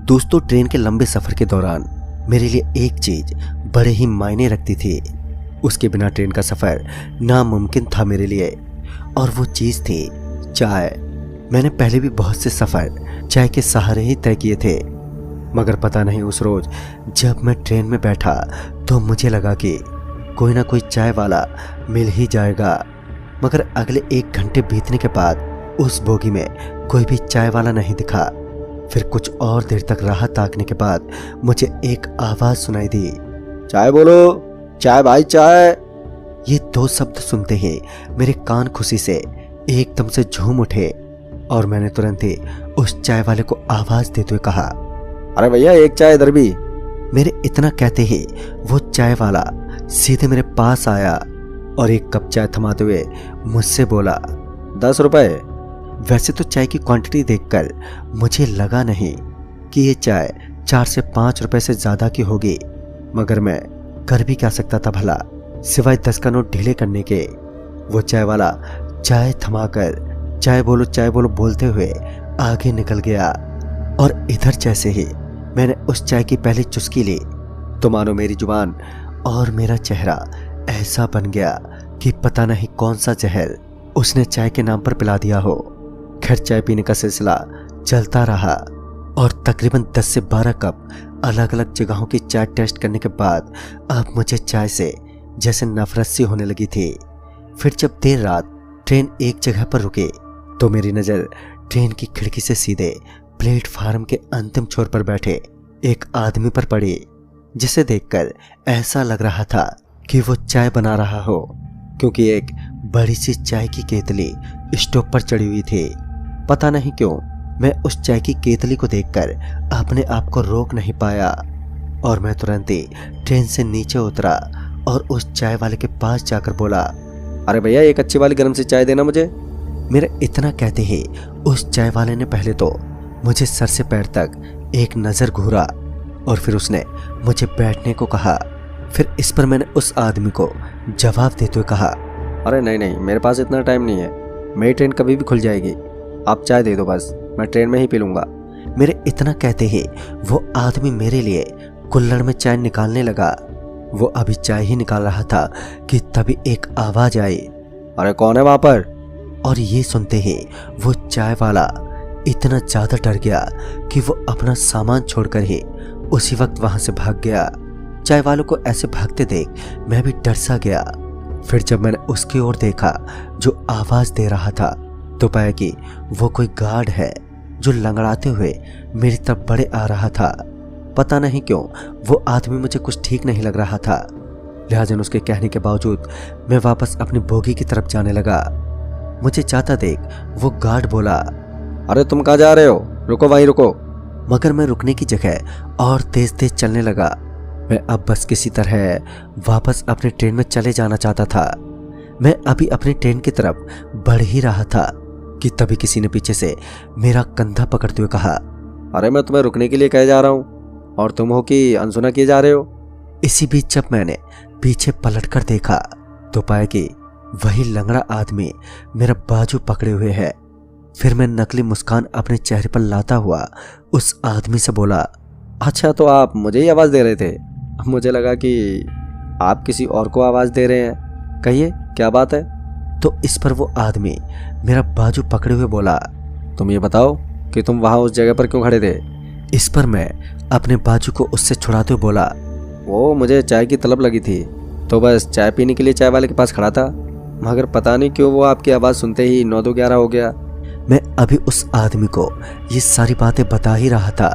दोस्तों, ट्रेन के लंबे सफर के दौरान मेरे लिए एक चीज बड़े ही मायने रखती थी। उसके बिना ट्रेन का सफर नामुमकिन था मेरे लिए, और वो चीज थी चाय। मैंने पहले भी बहुत से सफर चाय के सहारे ही तय किए थे, मगर पता नहीं उस रोज जब मैं ट्रेन में बैठा तो मुझे लगा कि कोई ना कोई चाय वाला मिल ही जाएगा। मगर अगले 1 घंटे बीतने के बाद उस बोगी में कोई भी चाय वाला नहीं दिखा। फिर कुछ और देर तक राह ताकने के बाद मुझे एक आवाज सुनाई दी, चाय बोलो, चाय भाई चाय। ये 2 शब्द सुनते ही मेरे कान खुशी से एकदम से झूम उठे और मैंने तुरंत ही उस चाय वाले को आवाज देते हुए कहा, अरे भैया एक चाय इधर भी। मेरे इतना कहते ही वो चाय वाला सीधे मेरे पास आया और एक कप चाय थमाते हुए मुझसे बोला, 10 रुपए। वैसे तो चाय की क्वांटिटी देखकर मुझे लगा नहीं कि ये चाय 4 से 5 रुपए से ज्यादा की होगी, मगर मैं कर भी क्या सकता था भला, सिवाय 10 का नोट ढीले करने के। वो चाय वाला चाय थमाकर चाय बोलो बोलते हुए आगे निकल गया, और इधर जैसे ही मैंने उस चाय की पहली चुस्की ली तो मानो मेरी जुबान और मेरा चेहरा ऐसा बन गया कि पता नहीं कौन सा जहर उसने चाय के नाम पर पिला दिया हो। खैर, चाय पीने का सिलसिला चलता रहा और तकरीबन 10 से 12 कप अलग अलग जगहों की चाय टेस्ट करने के बाद अब मुझे चाय से जैसे नफरत सी होने लगी थी। फिर जब देर रात ट्रेन एक जगह पर रुके तो मेरी नज़र ट्रेन की खिड़की से सीधे प्लेटफार्म के अंतिम छोर पर बैठे एक आदमी पर पड़ी, जिसे देखकर ऐसा लग रहा था कि वो चाय बना रहा हो, क्योंकि एक बड़ी सी चाय की केतली स्टोव पर चढ़ी हुई थी। पता नहीं क्यों मैं उस चाय की केतली को देखकर अपने आप को रोक नहीं पाया और मैं तुरंत ही ट्रेन से नीचे उतरा और उस चाय वाले के पास जाकर बोला, अरे भैया एक अच्छी वाली गर्म सी चाय देना मुझे। मेरा इतना कहते ही उस चाय वाले ने पहले तो मुझे सर से पैर तक एक नज़र घूरा और फिर उसने मुझे बैठने को कहा। फिर इस पर मैंने उस आदमी को जवाब देते हुए कहा, अरे नहीं मेरे पास इतना टाइम नहीं है, मेरी ट्रेन कभी भी खुल जाएगी, आप चाय दे दो बस, मैं ट्रेन में ही पी लूँगा। मेरे इतना कहते ही वो आदमी मेरे लिए कुल्हड़ में चाय निकालने लगा। वो अभी चाय ही निकाल रहा था कि तभी एक आवाज़ आई, अरे कौन है वहाँ पर। और ये सुनते ही वो चाय वाला इतना ज़्यादा डर गया कि वो अपना सामान छोड़कर ही उसी वक्त वहाँ से भाग गया। चाय वालों को ऐसे भागते देख मैं भी डर सा गया। फिर जब मैंने उसकी ओर देखा जो आवाज़ दे रहा था तो पाया कि वो कोई गार्ड है जो लंगड़ाते हुए मेरी तरफ बढ़े आ रहा था। पता नहीं क्यों वो आदमी मुझे कुछ ठीक नहीं लग रहा था, लिहाजा उसके कहने के बावजूद मैं वापस अपनी बोगी की तरफ जाने लगा। मुझे जाता देख वो गार्ड बोला, अरे तुम कहाँ जा रहे हो, रुको वहीं रुको। मगर मैं रुकने की जगह और तेज तेज चलने लगा। मैं अब बस किसी तरह वापस अपनी ट्रेन में चले जाना चाहता था। मैं अभी अपनी ट्रेन की तरफ बढ़ ही रहा था कि तभी किसी ने पीछे से मेरा कंधा पकड़ते हुए कहा, अरे मैं तुम्हें रुकने के लिए कहे जा रहा हूँ और तुम हो कि अनसुना किए जा रहे हो। इसी बीच जब मैंने पीछे पलटकर देखा तो पाया कि वही लंगड़ा आदमी मेरा बाजू पकड़े हुए है। फिर मैं नकली मुस्कान अपने चेहरे पर लाता हुआ उस आदमी से बोला, अच्छा तो आप मुझे ही आवाज़ दे रहे थे, मुझे लगा कि आप किसी और को आवाज़ दे रहे हैं, कहिए क्या बात है। तो इस पर वो आदमी मेरा बाजू पकड़े हुए बोला, तुम ये बताओ कि तुम वहाँ उस जगह पर क्यों खड़े थे। इस पर मैं अपने बाजू को उससे छुड़ाते हुए बोला, वो मुझे चाय की तलब लगी थी तो बस चाय पीने के लिए चाय वाले के पास खड़ा था, मगर पता नहीं क्यों वो आपकी आवाज़ सुनते ही 9-2-11 हो गया। मैं अभी उस आदमी को ये सारी बातें बता ही रहा था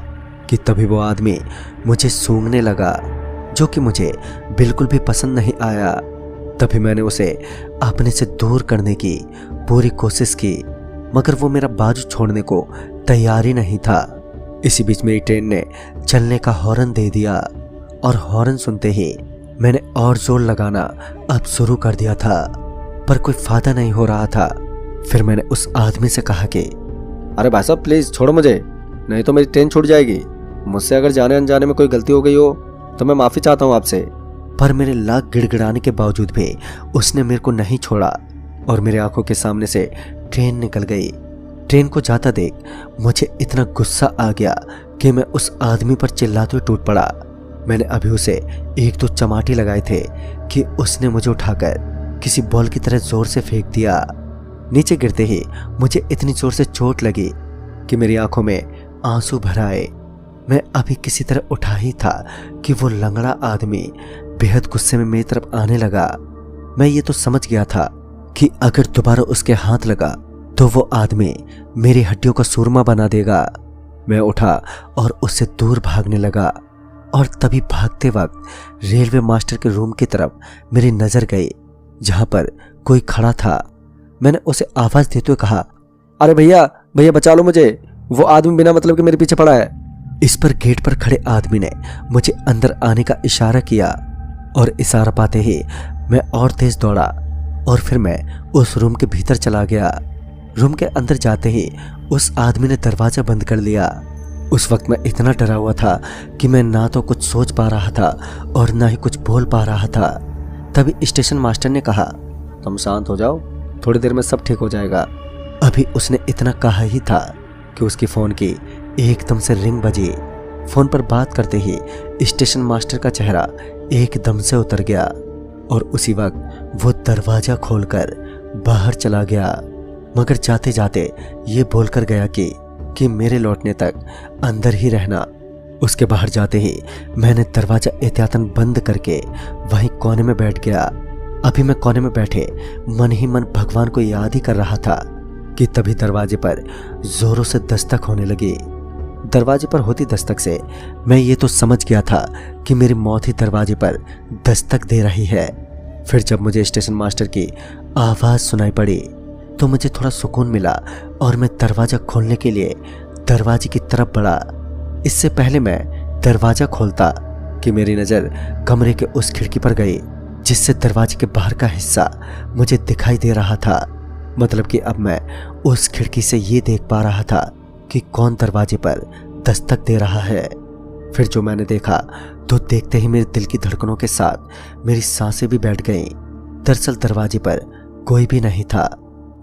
कि तभी वो आदमी मुझे सूंघने लगा, जो कि मुझे बिल्कुल भी पसंद नहीं आया। तभी मैंने उसे अपने से दूर करने की पूरी कोशिश की, मगर वो मेरा बाजू छोड़ने को तैयार ही नहीं था। इसी बीच मेरी ट्रेन ने चलने का हॉर्न दे दिया और हॉर्न सुनते ही मैंने और जोर लगाना अब शुरू कर दिया था, पर कोई फायदा नहीं हो रहा था। फिर मैंने उस आदमी से कहा कि अरे भाई साहब प्लीज़ छोड़ो मुझे, नहीं तो मेरी ट्रेन छूट जाएगी। मुझसे अगर जाने अनजाने में कोई गलती हो गई हो तो मैं माफ़ी चाहता हूँ आपसे। पर मेरे लाख गिड़गिड़ाने के बावजूद भी उसने मेरे को नहीं छोड़ा और मेरे आंखों के सामने से ट्रेन निकल गई। ट्रेन को जाता देख मुझे इतना गुस्सा आ गया कि मैं उस आदमी पर चिल्लाते हुए टूट पड़ा। मैंने अभी उसे एक दो चमाटे लगाए थे कि उसने मुझे उठाकर किसी बॉल की तरह जोर से फेंक दिया। नीचे गिरते ही मुझे इतनी जोर से चोट लगी कि मेरी आंखों में आंसू भर आए। मैं अभी किसी तरह उठा ही था कि वो लंगड़ा आदमी बेहद गुस्से में मेरी तरफ आने लगा। मैं ये तो समझ गया था कि अगर दोबारा उसके हाथ लगा तो वो आदमी मेरी हड्डियों का सूरमा बना देगा। मैं उठा और उससे दूर भागने लगा और तभी भागते वक्त रेलवे मास्टर के रूम की तरफ मेरी नजर गई, जहां पर कोई खड़ा था। मैंने उसे आवाज देते हुए कहा, अरे भैया भैया बचा लो मुझे, वो आदमी बिना मतलब के मेरे पीछे पड़ा है। इस पर गेट पर खड़े आदमी ने मुझे अंदर आने का इशारा किया और इशारा पाते ही मैं और तेज दौड़ा और फिर मैं उस रूम के भीतर चला गया। रूम के अंदर जाते ही उस आदमी ने दरवाजा बंद कर लिया। उस वक्त मैं इतना डरा हुआ था कि मैं ना तो कुछ सोच पा रहा था और ना ही कुछ बोल पा रहा था। तभी स्टेशन मास्टर ने कहा, तुम शांत हो जाओ, थोड़ी देर में सब ठीक हो जाएगा। अभी उसने इतना कहा ही था कि उसकी फोन की एकदम से रिंग बजी। फोन पर बात करते ही स्टेशन मास्टर का चेहरा एकदम से उतर गया और उसी वक्त वो दरवाजा खोलकर बाहर चला गया, मगर जाते जाते ये बोलकर गया कि मेरे लौटने तक अंदर ही रहना। उसके बाहर जाते ही मैंने दरवाजा एहतियातन बंद करके वहीं कोने में बैठ गया। अभी मैं कोने में बैठे मन ही मन भगवान को याद ही कर रहा था कि तभी दरवाजे पर जोरों से दस्तक होने लगी। दरवाजे पर होती दस्तक से मैं ये तो समझ गया था कि मेरी मौत ही दरवाजे पर दस्तक दे रही है। फिर जब मुझे स्टेशन मास्टर की आवाज सुनाई पड़ी तो मुझे थोड़ा सुकून मिला और मैं दरवाजा खोलने के लिए दरवाजे की तरफ बढ़ा। इससे पहले मैं दरवाजा खोलता कि मेरी नज़र कमरे के उस खिड़की पर गई जिससे दरवाजे के बाहर का हिस्सा मुझे दिखाई दे रहा था। मतलब कि अब मैं उस खिड़की से ये देख पा रहा था कि कौन दरवाजे पर दस्तक दे रहा है। फिर जो मैंने देखा तो देखते ही मेरे दिल की धड़कनों के साथ मेरी सांसें भी बैठ गईं। दरअसल दरवाजे पर कोई भी नहीं था,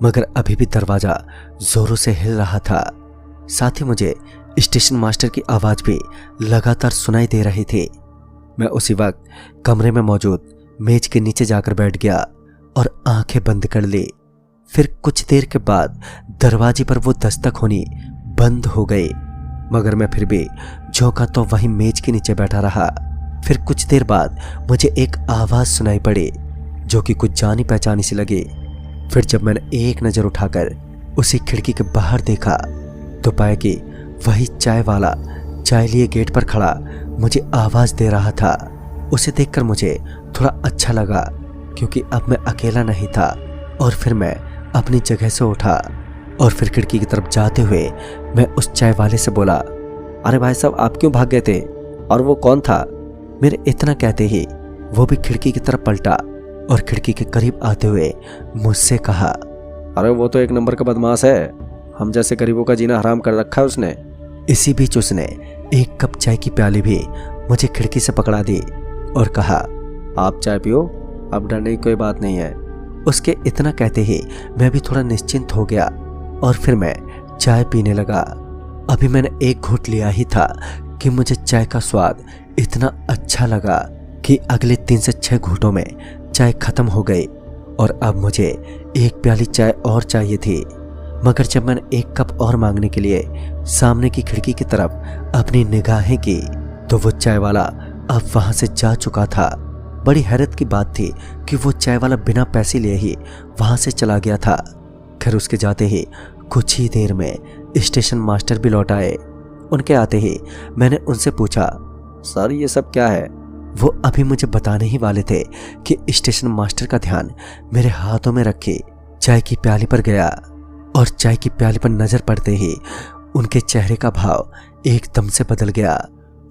मगर अभी भी दरवाजा जोरों से हिल रहा था। साथ ही मुझे स्टेशन मास्टर की आवाज भी लगातार सुनाई दे रही थी। मैं उसी वक्त कमरे में मौजूद मेज के नीचे जाकर बैठ गया और आंखें बंद कर ली। फिर कुछ देर के बाद दरवाजे पर वो दस्तक होनी बंद हो गई, मगर मैं फिर भी झोंका तो वहीं मेज के नीचे बैठा रहा। फिर कुछ देर बाद मुझे एक आवाज सुनाई पड़ी जो कि कुछ जानी पहचानी सी लगी। फिर जब मैंने एक नजर उठाकर उसी खिड़की के बाहर देखा तो पाया कि वही चाय वाला चाय लिए गेट पर खड़ा मुझे आवाज दे रहा था। उसे देखकर मुझे थोड़ा अच्छा लगा क्योंकि अब मैं अकेला नहीं था। और फिर मैं अपनी जगह से उठा और फिर खिड़की की तरफ जाते हुए मैं उस चाय वाले से बोला, अरे भाई साहब आप क्यों भाग गए थे, और वो कौन था? मेरे इतना कहते ही वो भी खिड़की की तरफ पलटा और खिड़की के करीब आते हुए मुझसे कहा, अरे वो तो एक नंबर का बदमाश है, हम जैसे गरीबों का जीना हराम कर रखा है उसने। इसी बीच उसने एक कप चाय की प्याली भी मुझे खिड़की से पकड़ा दी और कहा, आप चाय पियो, अब डरने की कोई बात नहीं है। उसके इतना कहते ही मैं भी थोड़ा निश्चिंत हो गया और फिर मैं चाय पीने लगा। अभी मैंने एक घूंट लिया ही था कि मुझे चाय का स्वाद इतना अच्छा लगा कि अगले 3 से 6 घूंटों में चाय खत्म हो गई और अब मुझे एक प्याली चाय और चाहिए थी। मगर जब मैंने एक कप और मांगने के लिए सामने की खिड़की की तरफ अपनी निगाहें की तो वो चाय वाला अब वहां से जा चुका था। बड़ी हैरत की बात थी कि वो चाय वाला बिना पैसे लिए ही वहां से चला गया था। खैर उसके जाते ही कुछ ही देर में स्टेशन मास्टर भी लौट आए। उनके आते ही मैंने उनसे पूछा, सर ये सब क्या है? वो अभी मुझे बताने ही वाले थे कि स्टेशन मास्टर का ध्यान मेरे हाथों में रखे चाय की प्याली पर गया और चाय की प्याली पर नजर पड़ते ही उनके चेहरे का भाव एकदम से बदल गया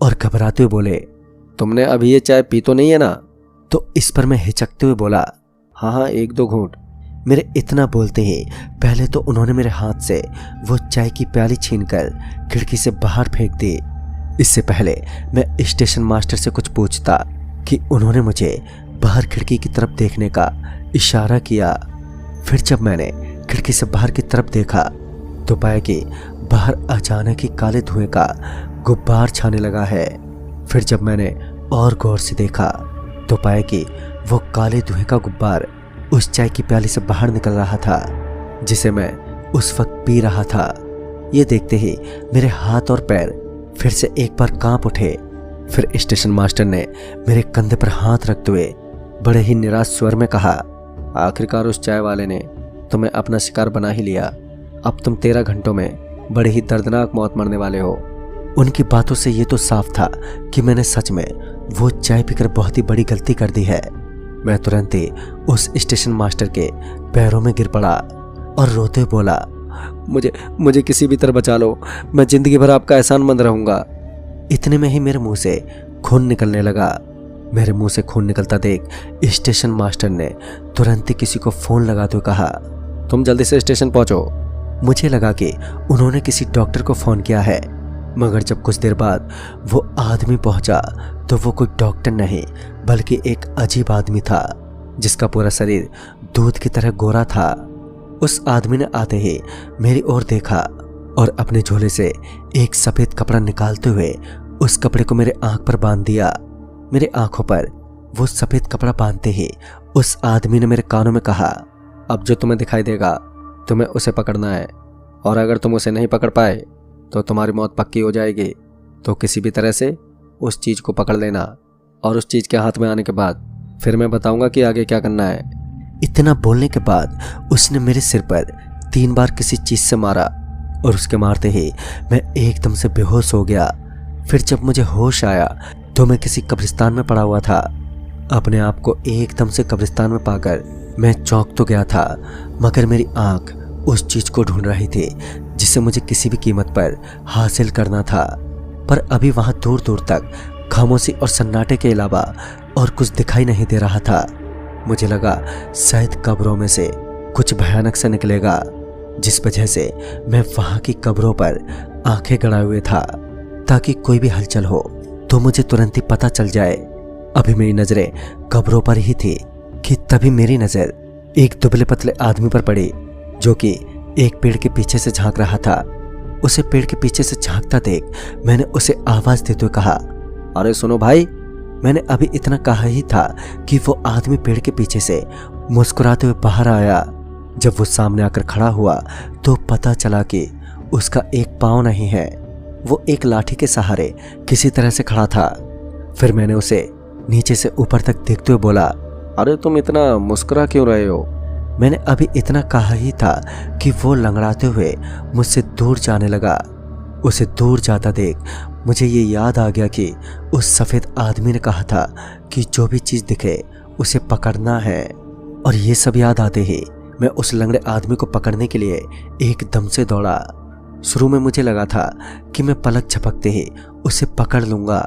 और घबराते हुए बोले, तुमने अभी ये चाय पी तो नहीं है ना? तो इस पर मैं हिचकते हुए बोला, हाँ 1-2 घूंट। मेरे इतना बोलते ही पहले तो उन्होंने मेरे हाथ से वो चाय की प्याली छीनकर खिड़की से बाहर फेंक दी। इससे पहले मैं स्टेशन मास्टर से कुछ पूछता कि उन्होंने मुझे बाहर खिड़की की तरफ देखने का इशारा किया। फिर जब मैंने खिड़की से बाहर की तरफ देखा तो पाया कि बाहर अचानक ही काले धुएं का गुब्बार छाने लगा है। फिर जब मैंने और गौर से देखा तो पाया कि वो काले धुएं का गुब्बार उस चाय की प्याली से बाहर निकल रहा था जिसे मैं उस वक्त पी रहा था। ये देखते ही मेरे हाथ और पैर फिर से एक बार कांप उठे। फिर स्टेशन मास्टर ने मेरे कंधे पर हाथ रखते हुए बड़े ही निराश स्वर में कहा, आखिरकार उस चाय वाले ने तुम्हें अपना शिकार बना ही लिया। अब तुम 13 घंटों में बड़े ही दर्दनाक मौत मरने वाले हो। उनकी बातों से ये तो साफ था कि मैंने सच में वो चाय पीकर बहुत ही बड़ी गलती कर दी है। मैं तुरंत ही उस स्टेशन मास्टर के पैरों में गिर पड़ा और रोते बोला, मुझे किसी भी तरह बचा लो, मैं जिंदगी भर आपका एहसानमंद रहूंगा। इतने में ही मेरे मुंह से खून निकलने लगा। मेरे मुंह से खून निकलता देख स्टेशन मास्टर ने तुरंत ही किसी को फोन लगाते हुए कहा, तुम जल्दी से स्टेशन पहुंचो। मुझे लगा कि उन्होंने किसी डॉक्टर को फोन किया है, मगर जब कुछ देर बाद वो आदमी पहुंचा तो वो कोई डॉक्टर नहीं बल्कि एक अजीब आदमी था जिसका पूरा शरीर दूध की तरह गोरा था। उस आदमी ने आते ही मेरी ओर देखा और अपने झोले से एक सफेद कपड़ा निकालते हुए उस कपड़े को मेरे आंख पर बांध दिया। मेरे आंखों पर वो सफेद कपड़ा बांधते ही उस आदमी ने मेरे कानों में कहा, अब जो तुम्हें दिखाई देगा तुम्हें उसे पकड़ना है, और अगर तुम उसे नहीं पकड़ पाए तो तुम्हारी मौत पक्की हो जाएगी। तो किसी भी तरह से उस चीज को पकड़ लेना, और उस चीज के हाथ में आने के बाद फिर मैं बताऊंगा कि आगे क्या करना है। इतना बोलने के बाद उसने मेरे सिर पर 3 बार किसी चीज से मारा और उसके मारते ही मैं एकदम से बेहोश हो गया। फिर जब मुझे होश आया तो मैं किसी कब्रिस्तान में पड़ा हुआ था। अपने आप को एकदम से कब्रिस्तान में पाकर मैं चौंक तो गया था, मगर मेरी आंख उस चीज को ढूंढ रही थी जिसे मुझे किसी भी कीमत पर हासिल करना था। पर अभी वहां दूर दूर तक खामोशी और सन्नाटे के अलावा और कुछ दिखाई नहीं दे रहा था। मुझे लगा शायद कब्रों में से कुछ भयानक सा निकलेगा, जिस वजह से मैं वहां की कब्रों पर आंखें गड़ाए हुए था ताकि कोई भी हलचल हो तो मुझे तुरंत ही पता चल जाए। अभी मेरी नजरें कब्रों पर ही थी कि तभी मेरी नजर एक दुबले पतले आदमी पर पड़ी जो कि एक पेड़ के पीछे से झांक रहा था। उसे पेड़ के पीछे से झांकता देख मैंने उसे आवाज देते हुए कहा, अरे सुनो भाई। मैंने अभी इतना कहा ही था कि वो आदमी पेड़ के पीछे से मुस्कुराते हुए बाहर आया। जब वो सामने आकर खड़ा हुआ तो पता चला कि उसका एक पाँव नहीं है, वो एक लाठी के सहारे किसी तरह से खड़ा था। फिर मैंने उसे नीचे से ऊपर तक देखते हुए बोला, अरे तुम इतना मुस्कुरा क्यों रहे हो? मैंने अभी इतना कहा ही था कि वो लंगड़ाते हुए मुझसे दूर जाने लगा। उसे दूर जाता देख मुझे ये याद आ गया कि उस सफेद आदमी ने कहा था कि जो भी चीज दिखे उसे पकड़ना है। और ये सब याद आते ही मैं उस लंगड़े आदमी को पकड़ने के लिए एकदम से दौड़ा। शुरू में मुझे लगा था कि मैं पलक झपकते ही उसे पकड़ लूंगा,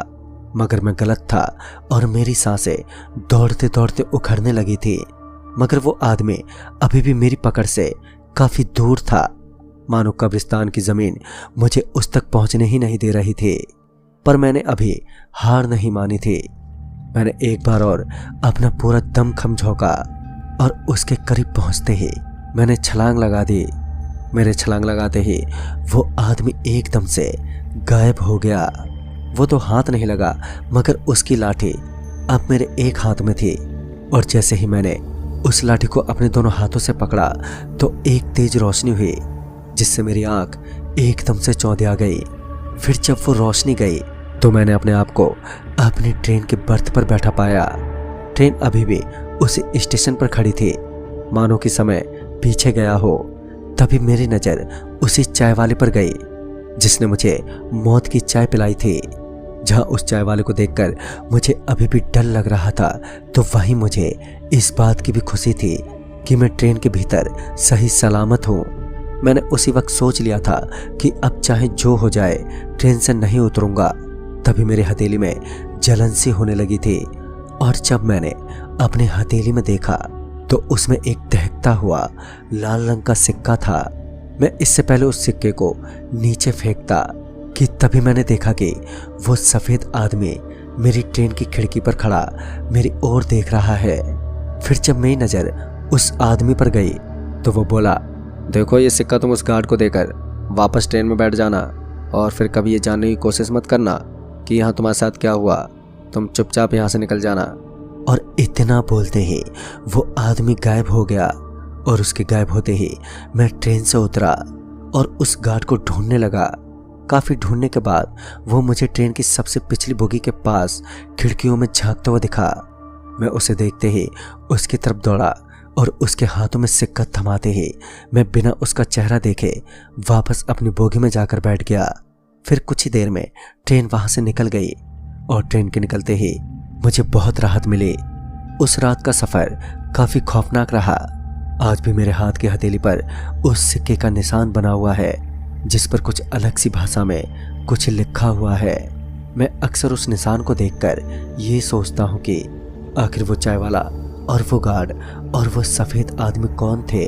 मगर मैं गलत था और मेरी सांसें दौड़ते दौड़ते उखड़ने लगी थी। मगर वो आदमी अभी भी मेरी पकड़ से काफी दूर था, मानो कब्रिस्तान की जमीन मुझे उस तक पहुंचने ही नहीं दे रही थी। पर मैंने अभी हार नहीं मानी थी। मैंने एक बार और अपना पूरा दम खम झोंका और उसके करीब पहुंचते ही मैंने छलांग लगा दी। मेरे छलांग लगाते ही वो आदमी एकदम से गायब हो गया। वो तो हाथ नहीं लगा, मगर उसकी लाठी अब मेरे एक हाथ में थी। और जैसे ही मैंने उस लाठी को अपने दोनों हाथों से पकड़ा तो एक तेज रोशनी हुई जिससे मेरी आंख एकदम से चौंधिया गई। फिर जब वो रोशनी गई तो मैंने अपने आप को अपनी ट्रेन के बर्थ पर बैठा पाया। ट्रेन अभी भी उसी स्टेशन पर खड़ी थी, मानो कि समय पीछे गया हो। तभी मेरी नजर उसी चाय वाले पर गई जिसने मुझे मौत की चाय पिलाई थी। जहां उस चाय वाले को देखकर मुझे अभी भी डर लग रहा था, तो वहीं मुझे इस बात की भी खुशी थी कि मैं ट्रेन के भीतर सही सलामत हूँ। मैंने उसी वक्त सोच लिया था कि अब चाहे जो हो जाए ट्रेन से नहीं उतरूंगा। तभी मेरी हथेली में जलन सी होने लगी थी, और जब मैंने अपने हथेली में देखा तो उसमें एक दहकता हुआ लाल रंग का सिक्का था। मैं इससे पहले उस सिक्के को नीचे फेंकता कि तभी मैंने देखा कि वो सफेद आदमी मेरी ट्रेन की खिड़की पर खड़ा मेरी ओर देख रहा है। फिर जब मेरी नजर उस आदमी पर गई तो वो बोला, देखो ये सिक्का तुम उस गार्ड को देकर वापस ट्रेन में बैठ जाना। और फिर कभी ये जानने की कोशिश मत करना कि यहाँ तुम्हारे साथ क्या हुआ। तुम चुपचाप यहाँ से निकल जाना। और इतना बोलते ही वो आदमी गायब हो गया। और उसके गायब होते ही मैं ट्रेन से उतरा और उस गार्ड को ढूंढने लगा। काफ़ी ढूंढने के बाद वो मुझे ट्रेन की सबसे पिछली बोगी के पास खिड़कियों में झांकता हुआ दिखा। मैं उसे देखते ही उसकी तरफ दौड़ा और उसके हाथों में सिक्का थमाते ही मैं बिना उसका चेहरा देखे वापस अपनी बोगी में जाकर बैठ गया। फिर कुछ ही देर में ट्रेन वहां से निकल गई और ट्रेन के निकलते ही मुझे बहुत राहत मिली। उस रात का सफ़र काफ़ी खौफनाक रहा। आज भी मेरे हाथ की हथेली पर उस सिक्के का निशान बना हुआ है, जिस पर कुछ अलग सी भाषा में कुछ लिखा हुआ है। मैं अक्सर उस निशान को देखकर ये सोचता हूँ कि आखिर वो चाय वाला और वो गार्ड और वो सफ़ेद आदमी कौन थे,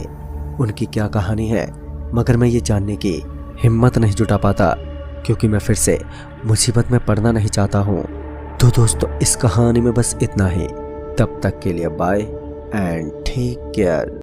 उनकी क्या कहानी है। मगर मैं ये जानने की हिम्मत नहीं जुटा पाता, क्योंकि मैं फिर से मुसीबत में पड़ना नहीं चाहता हूँ। तो दोस्तों, इस कहानी में बस इतना ही। तब तक के लिए बाय एंड टेक केयर।